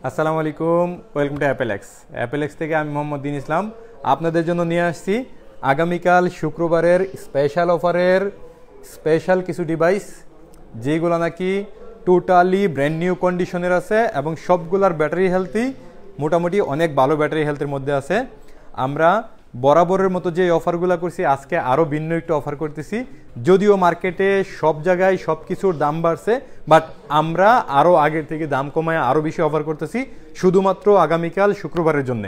আসসালামু আলাইকুম, welcome to অ্যাপেলেক্স থেকে আমি মোহাম্মদ দিন ইসলাম আপনাদের জন্য নিয়ে আসছি আগামীকাল শুক্রবারের স্পেশাল অফারের স্পেশাল কিছু ডিভাইস যেগুলো নাকি টোটালি ব্র্যান্ড নিউ কন্ডিশনের আছে এবং সবগুলার ব্যাটারি হেলথই মোটামুটি অনেক ভালো ব্যাটারি হেলথের মধ্যে আছে। আমরা বরাবরের মতো যে অফারগুলো করছি আজকে আরও ভিন্ন একটু অফার করতেছি। যদিও মার্কেটে সব জায়গায় সব কিছুর দাম বাড়ছে, বাট আমরা আরও আগের থেকে দাম কমায় আরও বেশি অফার করতেছি শুধুমাত্র আগামীকাল শুক্রবারের জন্য।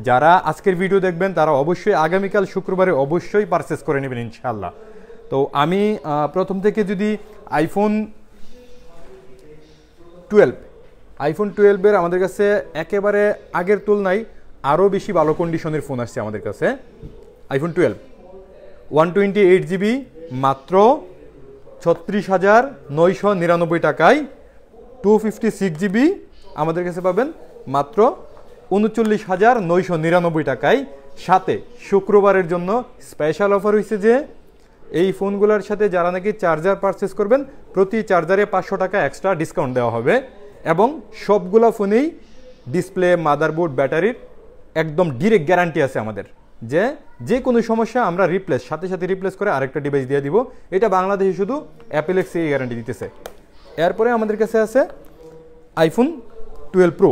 যারা আজকের ভিডিও দেখবেন তারা অবশ্যই আগামীকাল শুক্রবারে অবশ্যই পারচেস করে নেবেন ইনশাআল্লাহ। তো আমি প্রথম থেকে যদি আইফোন 12 আমাদের কাছে একেবারে আগের তুলনায় আরও বেশি ভালো কন্ডিশনের ফোন আসছে আমাদের কাছে। আইফোন 12 128GB মাত্র 36,999 টাকায়, 256GB আমাদের কাছে পাবেন মাত্র 39,999 টাকায়। সাথে শুক্রবারের জন্য স্পেশাল অফার হয়েছে যে এই ফোনগুলোর সাথে যারা নাকি চার্জার পারচেস করবেন প্রতি চার্জারে 500 টাকা এক্সট্রা ডিসকাউন্ট দেওয়া হবে এবং সবগুলো ফোনেই ডিসপ্লে, মাদারবোর্ড, ব্যাটারির একদম ডিরেক্ট গ্যারান্টি আছে আমাদের, যে কোনো সমস্যা আমরা সাথে সাথে রিপ্লেস করে আরেকটা ডিভাইস দিয়ে দিব। এটা বাংলাদেশে শুধু অ্যাপেলেক্স এই গ্যারান্টি দিতেছে। এরপরে আমাদের কাছে আছে আইফোন 12 প্রো।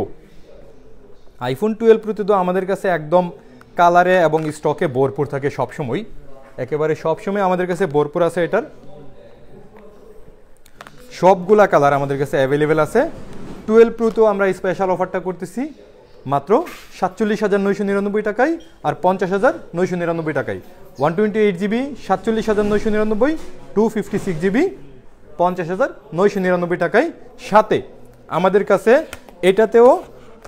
আইফোন 12 প্রোতে তো আমাদের কাছে একদম কালারে এবং স্টকে ভরপুর থাকে সবসময়, একেবারে সবসময় আমাদের কাছে ভরপুর আছে। এটার সবগুলা কালার আমাদের কাছে অ্যাভেলেবেল আছে। 12 প্রো তো আমরা স্পেশাল অফারটা করতেছি মাত্র 47,999 টাকায় আর 50,999 টাকায়। 128GB 47,999, 256GB 50,999 টাকায়। সাথে আমাদের কাছে এটাতেও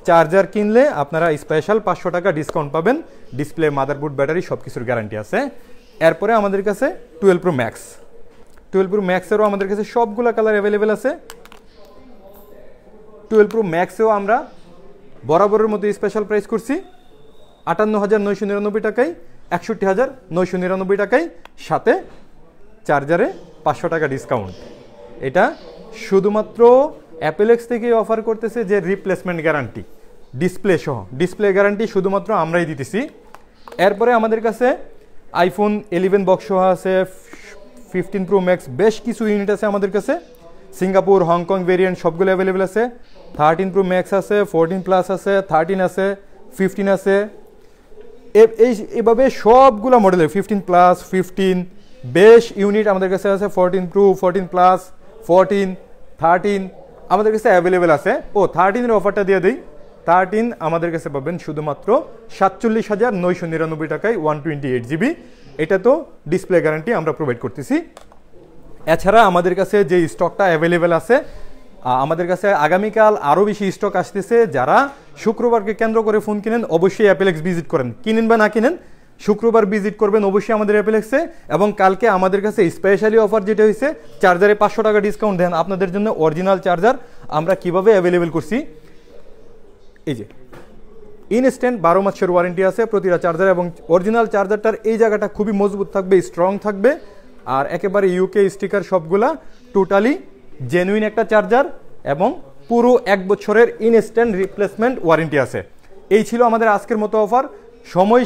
চার্জার কিনলে আপনারা স্পেশাল 500 টাকা ডিসকাউন্ট পাবেন। ডিসপ্লে, মাদারবোর্ড, ব্যাটারি সব কিছুর গ্যারান্টি আছে। এরপরে আমাদের কাছে 12 প্রো ম্যাক্সেরও আমাদের কাছে সবগুলো কালার অ্যাভেলেবেল আছে। 12 প্রো ম্যাক্সেও আমরা বরাবরের মতো স্পেশাল প্রাইস করছি 58,999 টাকায়, 61,999 টাকায়, সাথে চার্জারে 500 টাকা ডিসকাউন্ট। এটা শুধুমাত্র অ্যাপেলেক্স থেকে অফার করতেছে যে রিপ্লেসমেন্ট গ্যারান্টি, ডিসপ্লে গ্যারান্টি শুধুমাত্র আমরাই দিতেছি। এরপরে আমাদের কাছে আইফোন 11 বক্স সহ আছে, 15 প্রো ম্যাক্স বেশ কিছু ইউনিট আছে আমাদের কাছে। সিঙ্গাপুর, হংকং ভেরিয়েন্ট সবগুলো অ্যাভেলেবেল আছে। 13 প্রো ম্যাক্স আছে, 14 প্লাস আছে, 13 আছে, 15 আছে, এভাবে সবগুলো মডেলের 15 প্লাস, 15 বেশ ইউনিট আমাদের কাছে আছে। 14 প্রো, 14 প্লাস, 14, 13 আমাদের কাছে অ্যাভেলেবেল আছে। 13 এর অফারটা দিয়ে দিই। 13 আমাদের কাছে পাবেন শুধুমাত্র 47,999 টাকায়, 128GB। এটা তো ডিসপ্লে গ্যারান্টি আমরা প্রোভাইড করতেছি। এছাড়া আমাদের কাছে যে স্টকটা অ্যাভেলেবেল আছে, আমাদের কাছে আগামীকাল আরও বেশি স্টক আসতেছে। যারা শুক্রবারকে কেন্দ্র করে ফোন কিনেন অবশ্যই অ্যাপেলেক্স ভিজিট করেন, কিনেন বা না কিনেন শুক্রবার ভিজিট করবেন অবশ্যই আমাদের অ্যাপেলেক্সে। এবং কালকে আমাদের কাছে স্পেশালি অফার যেটা হয়েছে চার্জারে 500 টাকা ডিসকাউন্ট দেন আপনাদের জন্য। অরিজিনাল চার্জার আমরা কিভাবে অ্যাভেলেবেল করছি, এই যে ইনস্ট্যান্ট 12 মাসের ওয়ারেন্টি আছে প্রতিটা চার্জার, এবং অরিজিনাল চার্জারটার এই জায়গাটা খুবই মজবুত থাকবে, স্ট্রং থাকবে, আর একেবারে ইউকে স্টিকার সবগুলা টোটালি জেনুইন একটা চার্জার, এবং পুরো 1 বছরের ইনস্ট্যান্ট রিপ্লেসমেন্ট ওয়ারেন্টি আছে। এই ছিল আমাদের আজকের মতো অফার। সময়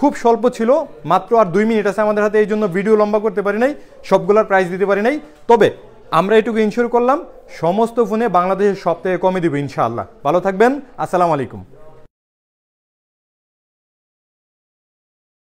খুব স্বল্প ছিল, মাত্র আর 2 মিনিট আছে আমাদের হাতে, এই জন্য ভিডিও লম্বা করতে পারি নাই, সবগুলোর প্রাইস দিতে পারি নাই। তবে আমরা এটুকু ইনশিওর করলাম সমস্ত ফোনে বাংলাদেশের সবথেকে কমে দিব ইনশাআল্লাহ। ভালো থাকবেন, আসসালামু আলাইকুম।